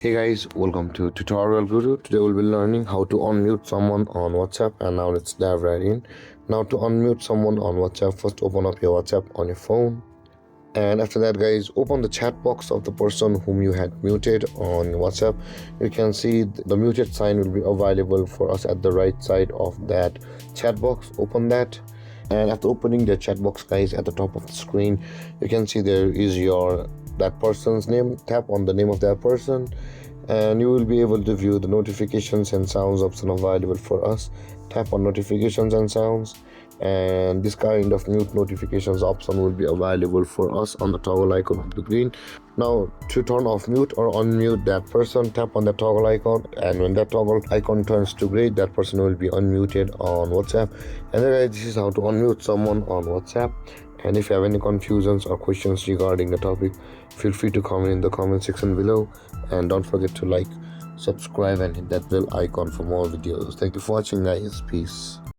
Hey guys, welcome to Tutorial Guru. Today we'll be learning how to unmute someone on WhatsApp, and now let's dive right in. Now to unmute someone on WhatsApp, first open up your WhatsApp on your phone, and after that guys, open the chat box of the person whom you had muted on WhatsApp. You can see the muted sign will be available for us at the right side of that chat box. Open that, and after opening the chat box guys, at the top of the screen you can see there is that person's name. Tap on the name of that person and you will be able to view the notifications and sounds option available for us. Tap on notifications and sounds, and this kind of mute notifications option will be available for us on the toggle icon of the green. Now to turn off mute or unmute that person, tap on the toggle icon, and when that toggle icon turns to gray, that person will be unmuted on WhatsApp. And then guys, this is how to unmute someone on WhatsApp. And if you have any confusions or questions regarding the topic, feel free to comment in the comment section below, and don't forget to like, subscribe and hit that bell icon for more videos. Thank you for watching guys. Peace.